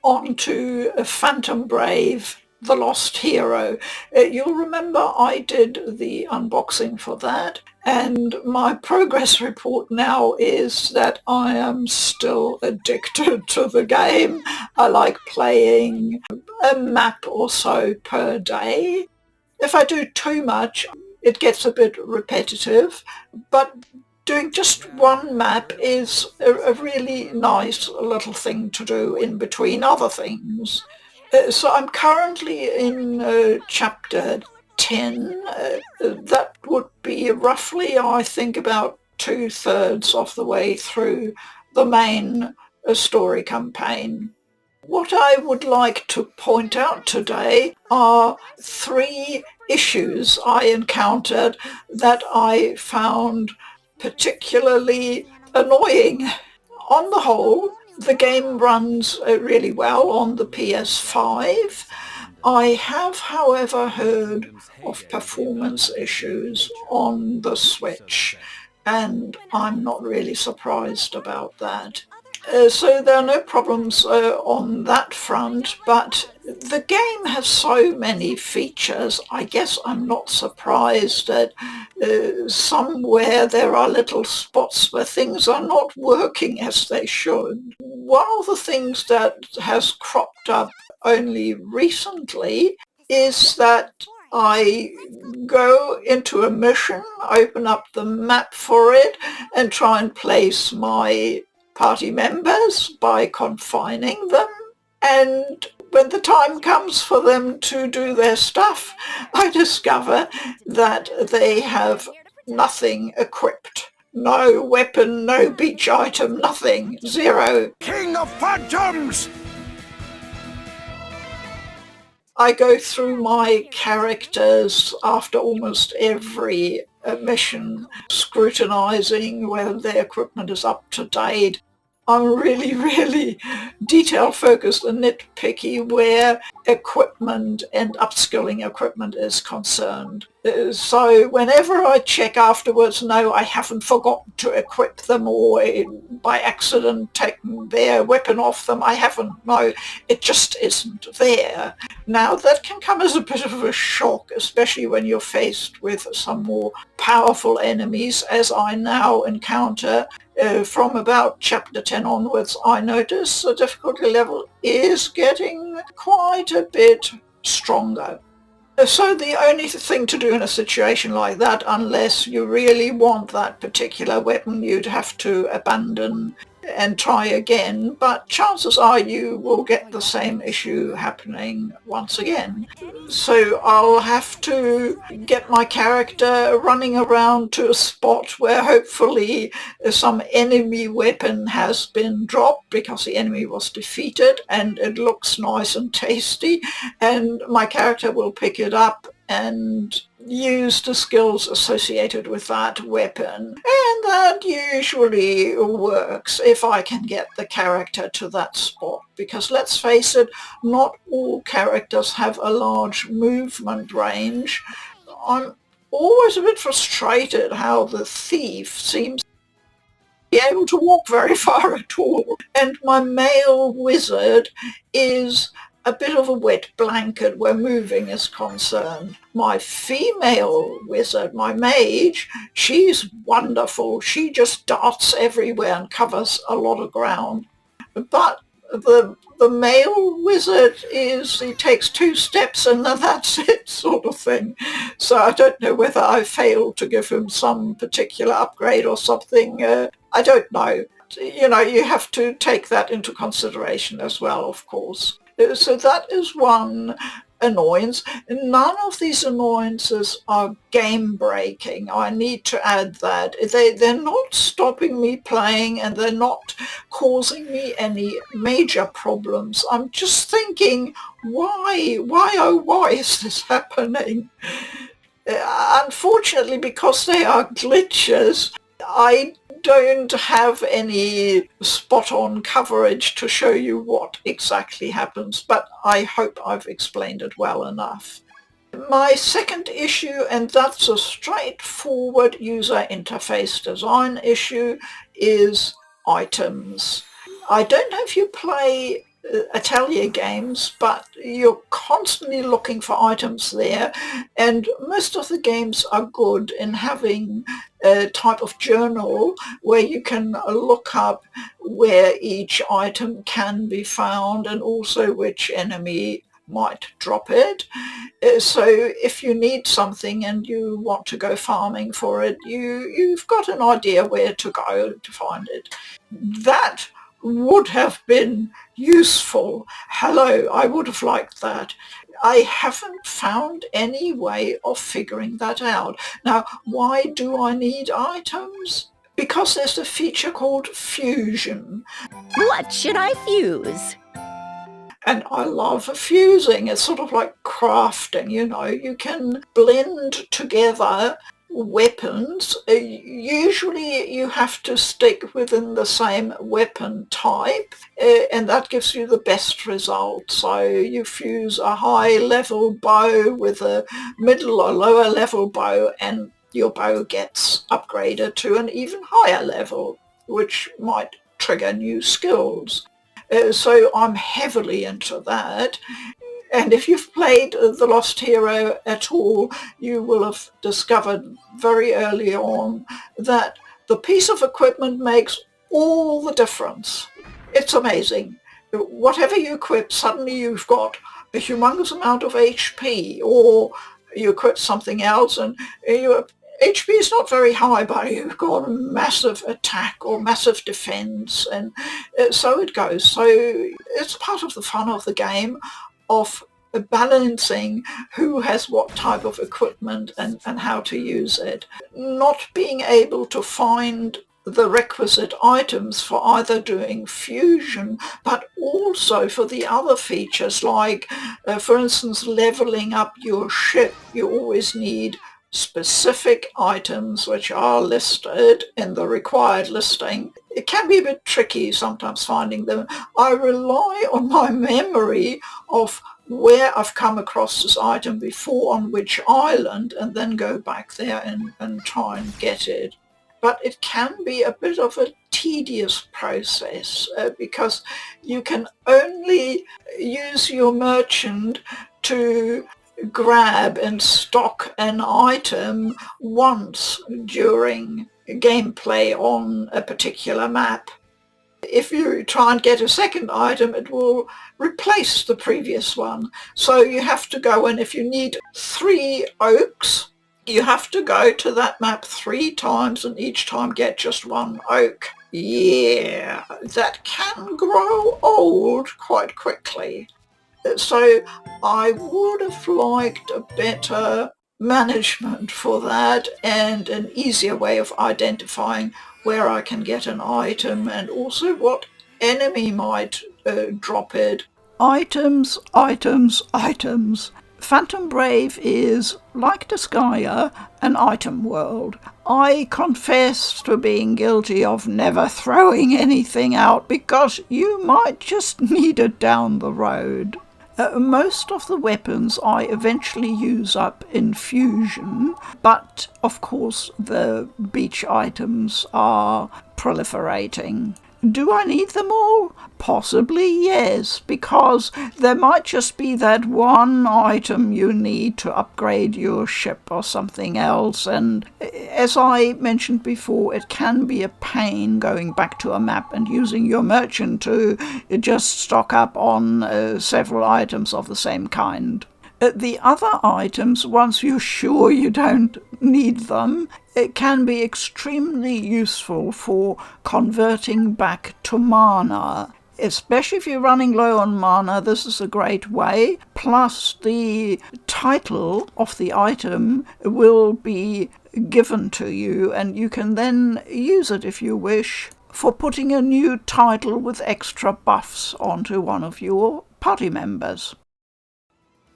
On to Phantom Brave, The Lost Hero. You'll remember I did the unboxing for that, and my progress report now is that I am still addicted to the game. I like playing a map or so per day. If I do too much, it gets a bit repetitive, but doing just one map is a really nice little thing to do in between other things. So I'm currently in chapter 10. That would be roughly, I think, about 2/3 of the way through the main story campaign. What I would like to point out today are 3 issues I encountered that I found particularly annoying. On the whole, the game runs really well on the PS5. I have, however, heard of performance issues on the Switch, and I'm not really surprised about that. So there are no problems on that front, but the game has so many features. I guess I'm not surprised that somewhere there are little spots where things are not working as they should. One of the things that has cropped up only recently is that I go into a mission, open up the map for it, and try and place my party members by confining them, and when the time comes for them to do their stuff, I discover that they have nothing equipped. No weapon, no beach item, nothing. Zero. King of Phantoms! I go through my characters after almost every mission, scrutinizing whether their equipment is up to date. I'm really detail focused and nitpicky where equipment and upskilling equipment is concerned. So whenever I check afterwards, no, I haven't forgotten to equip them or by accident taken their weapon off them. I haven't. No, it just isn't there. Now that can come as a bit of a shock, especially when you're faced with some more powerful enemies, as I now encounter. From about chapter 10 onwards, I notice the difficulty level is getting quite a bit stronger. So the only thing to do in a situation like that, unless you really want that particular weapon, you'd have to abandon and try again, but chances are you will get the same issue happening once again. So I'll have to get my character running around to a spot where hopefully some enemy weapon has been dropped because the enemy was defeated and it looks nice and tasty, and my character will pick it up and use the skills associated with that weapon. And that usually works if I can get the character to that spot, because let's face it, not all characters have a large movement range. I'm always a bit frustrated how the thief seems to be able to walk very far at all. And my male wizard is a bit of a wet blanket where moving is concerned. My female wizard, my mage, she's wonderful. She just darts everywhere and covers a lot of ground. But the male wizard he takes 2 steps and then that's it, sort of thing. So I don't know whether I failed to give him some particular upgrade or something. I don't know. You know, you have to take that into consideration as well, of course. So that is one annoyance. None of these annoyances are game breaking. I need to add that. They're not stopping me playing and they're not causing me any major problems. I'm just thinking, why is this happening? Unfortunately, because they are glitches, I don't have any spot-on coverage to show you what exactly happens, but I hope I've explained it well enough. My second issue, and that's a straightforward user interface design issue, is items. I don't know if you play Atelier games, but you're constantly looking for items there, and most of the games are good in having a type of journal where you can look up where each item can be found and also which enemy might drop it. So if you need something and you want to go farming for it, you've got an idea where to go to find it. That would have been useful. Hello, I would have liked that. I haven't found any way of figuring that out. Now, why do I need items? Because there's a feature called fusion. What should I fuse? And I love fusing. It's sort of like crafting, you can blend together weapons. Usually you have to stick within the same weapon type, and that gives you the best result. So you fuse a high level bow with a middle or lower level bow, and your bow gets upgraded to an even higher level, which might trigger new skills. So I'm heavily into that. And if you've played The Lost Hero at all, you will have discovered very early on that the piece of equipment makes all the difference. It's amazing. Whatever you equip, suddenly you've got a humongous amount of HP, or you equip something else and your HP is not very high, but you've got a massive attack or massive defense, and so it goes. So it's part of the fun of the game of balancing who has what type of equipment and how to use it. Not being able to find the requisite items for either doing fusion, but also for the other features, like, for instance, leveling up your ship. You always need specific items which are listed in the required listing. It can be a bit tricky sometimes finding them. I rely on my memory of where I've come across this item before, on which island, and then go back there and try and get it. But it can be a bit of a tedious process because you can only use your merchant to grab and stock an item once during gameplay on a particular map. If you try and get a second item, it will replace the previous one. So you have to go, and if you need 3 oaks, you have to go to that map 3 times and each time get just 1 oak. Yeah, that can grow old quite quickly. So I would have liked a better management for that and an easier way of identifying where I can get an item and also what enemy might drop it. Items, items, items. Phantom Brave is, like Disgaea, an item world. I confess to being guilty of never throwing anything out because you might just need it down the road. Most of the weapons I eventually use up in fusion, but of course the beach items are proliferating. Do I need them all? Possibly yes, because there might just be that one item you need to upgrade your ship or something else, and as I mentioned before, it can be a pain going back to a map and using your merchant to just stock up on several items of the same kind. The other items, once you're sure you don't need them, it can be extremely useful for converting back to mana. Especially if you're running low on mana, this is a great way. Plus, the title of the item will be given to you, and you can then use it if you wish for putting a new title with extra buffs onto one of your party members.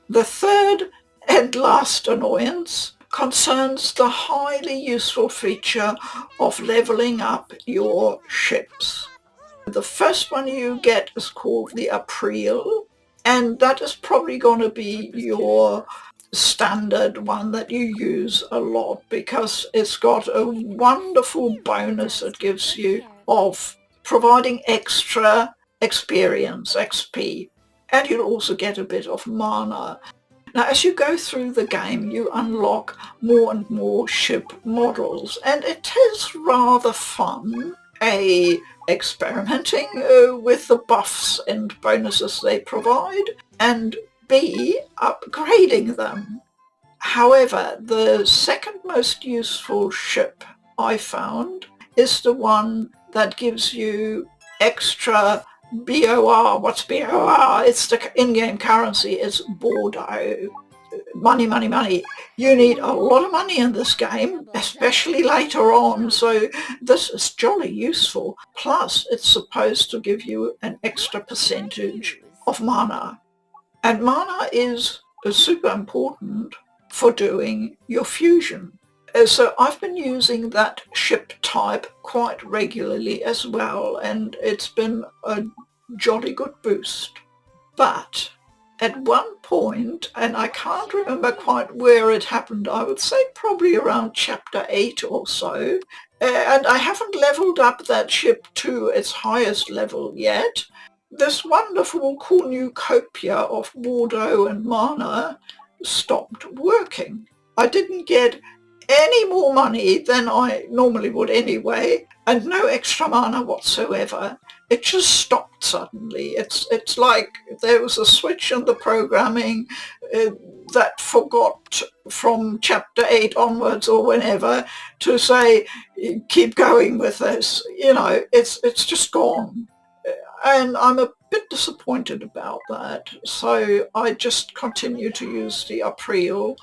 The third and last annoyance concerns the highly useful feature of leveling up your ships. The first one you get is called the April, and that is probably going to be your standard one that you use a lot because it's got a wonderful bonus it gives you of providing extra experience, XP, and you'll also get a bit of mana. Now, as you go through the game, you unlock more and more ship models, and it is rather fun, experimenting with the buffs and bonuses they provide, and B, upgrading them. However, the second most useful ship I found is the one that gives you extra BOR. What's BOR? It's the in-game currency. It's Bordeaux. Money, money, money. You need a lot of money in this game, especially later on, so this is jolly useful. Plus, it's supposed to give you an extra percentage of mana. And mana is super important for doing your fusion. So I've been using that ship type quite regularly as well, and it's been a jolly good boost. But at one point, and I can't remember quite where it happened, I would say probably around chapter 8 or so, and I haven't leveled up that ship to its highest level yet, this wonderful cornucopia of Bordeaux and mana stopped working. I didn't get any more money than I normally would anyway, and no extra mana whatsoever. It just stopped suddenly. It's like there was a switch in the programming that forgot from chapter 8 onwards or whenever to say, keep going with this. You know, it's just gone. And I'm a bit disappointed about that. So I just continue to use the April,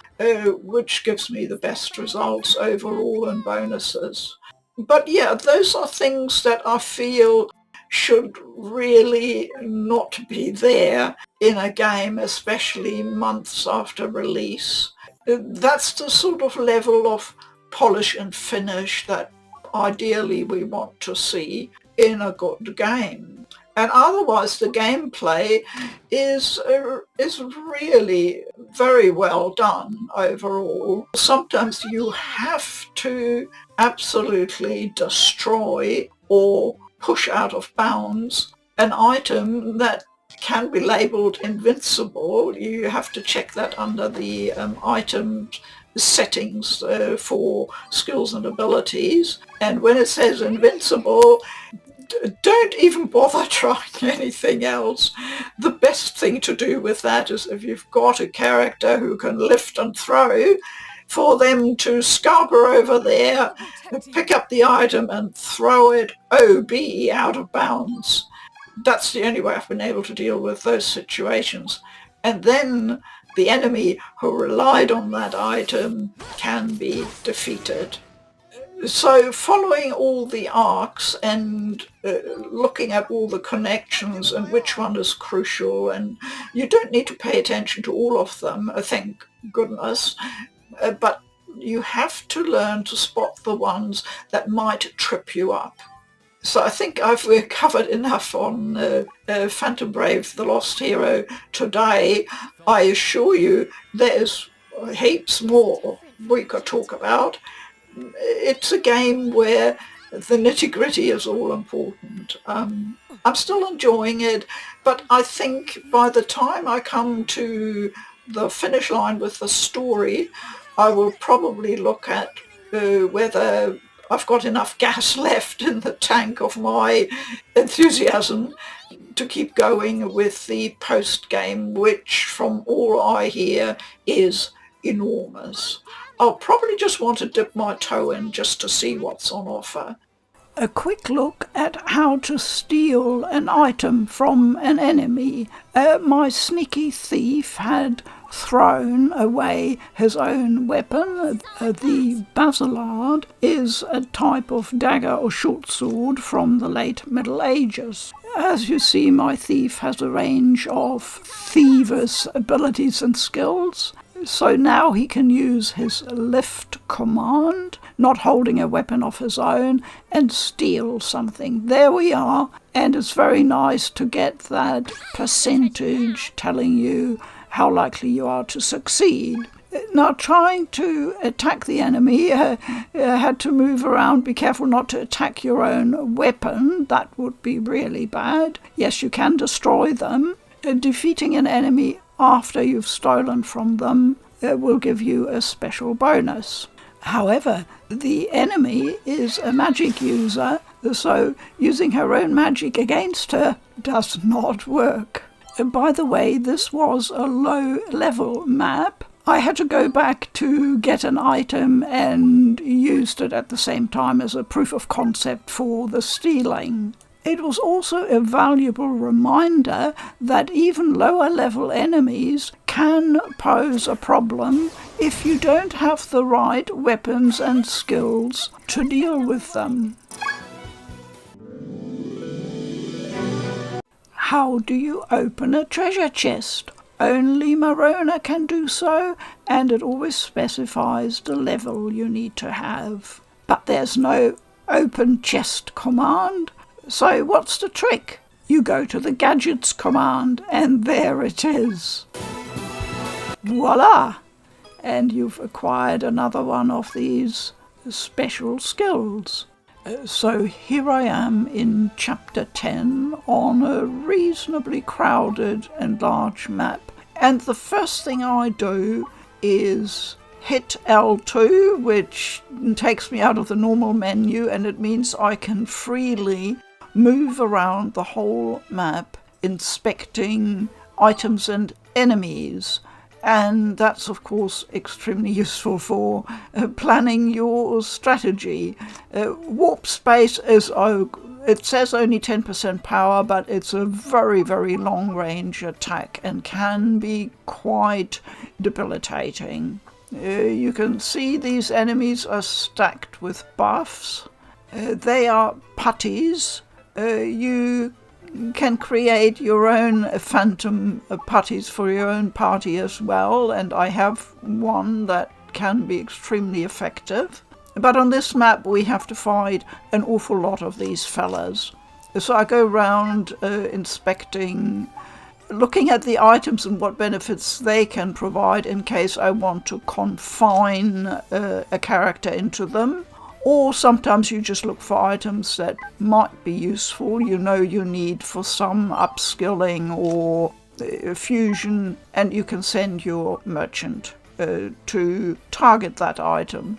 which gives me the best results overall and bonuses. But yeah, those are things that I feel should really not be there in a game, especially months after release. That's the sort of level of polish and finish that ideally we want to see in a good game. And otherwise the gameplay is really very well done overall. Sometimes you have to absolutely destroy or push out of bounds an item that can be labelled invincible. You have to check that under the item settings for skills and abilities. And when it says invincible, don't even bother trying anything else. The best thing to do with that is if you've got a character who can lift and throw, for them to scamper over there, pick up the item and throw it OB out of bounds. That's the only way I've been able to deal with those situations. And then the enemy who relied on that item can be defeated. So following all the arcs and looking at all the connections and which one is crucial, and you don't need to pay attention to all of them, thank goodness, but you have to learn to spot the ones that might trip you up. So I think I've covered enough on Phantom Brave, The Lost Hero today. I assure you there's heaps more we could talk about. It's a game where the nitty-gritty is all important. I'm still enjoying it, but I think by the time I come to the finish line with the story, I will probably look at whether I've got enough gas left in the tank of my enthusiasm to keep going with the post-game, which from all I hear is enormous. I'll probably just want to dip my toe in just to see what's on offer. A quick look at how to steal an item from an enemy. My sneaky thief had thrown away his own weapon. The basilard is a type of dagger or short sword from the late Middle Ages. As you see, my thief has a range of thieves' abilities and skills. So now he can use his lift command, not holding a weapon of his own, and steal something. There we are. And it's very nice to get that percentage telling you how likely you are to succeed. Now, trying to attack the enemy, had to move around. Be careful not to attack your own weapon. That would be really bad. Yes, you can destroy them. Defeating an enemy after you've stolen from them will give you a special bonus. However, the enemy is a magic user, so using her own magic against her does not work. By the way, this was a low-level map. I had to go back to get an item and used it at the same time as a proof of concept for the stealing. It was also a valuable reminder that even lower-level enemies can pose a problem if you don't have the right weapons and skills to deal with them. How do you open a treasure chest? Only Marona can do so, and it always specifies the level you need to have. But there's no open chest command. So what's the trick? You go to the gadgets command, and there it is. Voila! And you've acquired another one of these special skills. So here I am in Chapter 10 on a reasonably crowded and large map. And the first thing I do is hit L2, which takes me out of the normal menu, and it means I can freely move around the whole map, inspecting items and enemies. And that's, of course, extremely useful for planning your strategy. Warp space is, it says only 10% power, but it's a very, very long-range attack and can be quite debilitating. You can see these enemies are stacked with buffs. They are putties. You can create your own phantom putties for your own party as well, and I have one that can be extremely effective. But on this map we have to fight an awful lot of these fellas. So I go around inspecting, looking at the items and what benefits they can provide in case I want to confine a character into them. Or sometimes you just look for items that might be useful, you know you need for some upskilling or fusion, and you can send your merchant to target that item.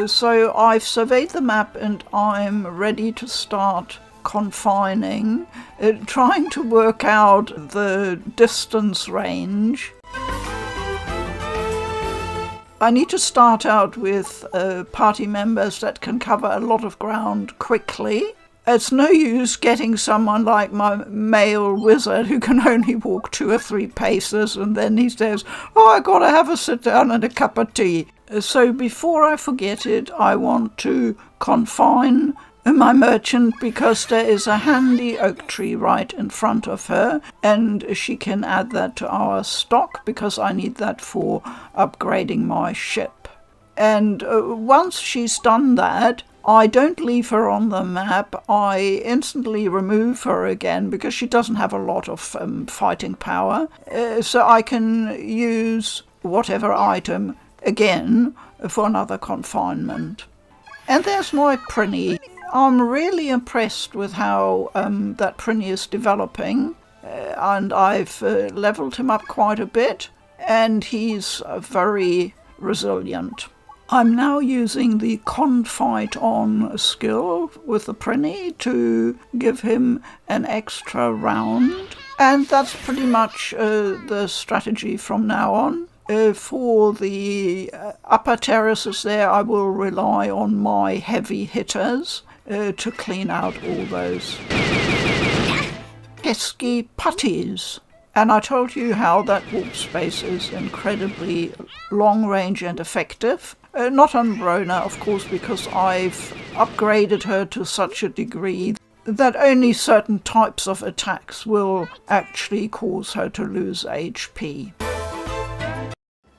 So I've surveyed the map and I'm ready to start confining, trying to work out the distance range. I need to start out with party members that can cover a lot of ground quickly. It's no use getting someone like my male wizard who can only walk 2 or 3 paces and then he says, "Oh, I gotta have a sit down and a cup of tea." So before I forget it, I want to confine my merchant because there is a handy oak tree right in front of her and she can add that to our stock because I need that for upgrading my ship. And once she's done that, I don't leave her on the map. I instantly remove her again because she doesn't have a lot of fighting power. So I can use whatever item again for another confinement. And there's my Prinny. I'm really impressed with how that Prinny is developing, and I've leveled him up quite a bit, and he's very resilient. I'm now using the Confide On skill with the Prinny to give him an extra round, and that's pretty much the strategy from now on. For the upper terraces there, I will rely on my heavy hitters to clean out all those pesky putties. And I told you how that warp space is incredibly long range and effective. Not on Rona, of course, because I've upgraded her to such a degree that only certain types of attacks will actually cause her to lose HP.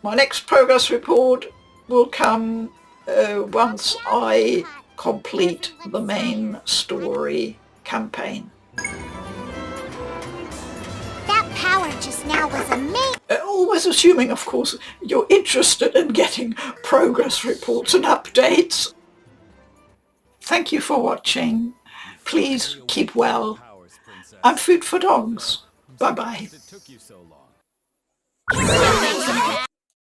My next progress report will come once I complete the main story campaign. That power just now was amazing. always assuming, of course, you're interested in getting progress reports and updates. Thank you for watching. Please keep well. I'm Food for Dogs. Bye-bye.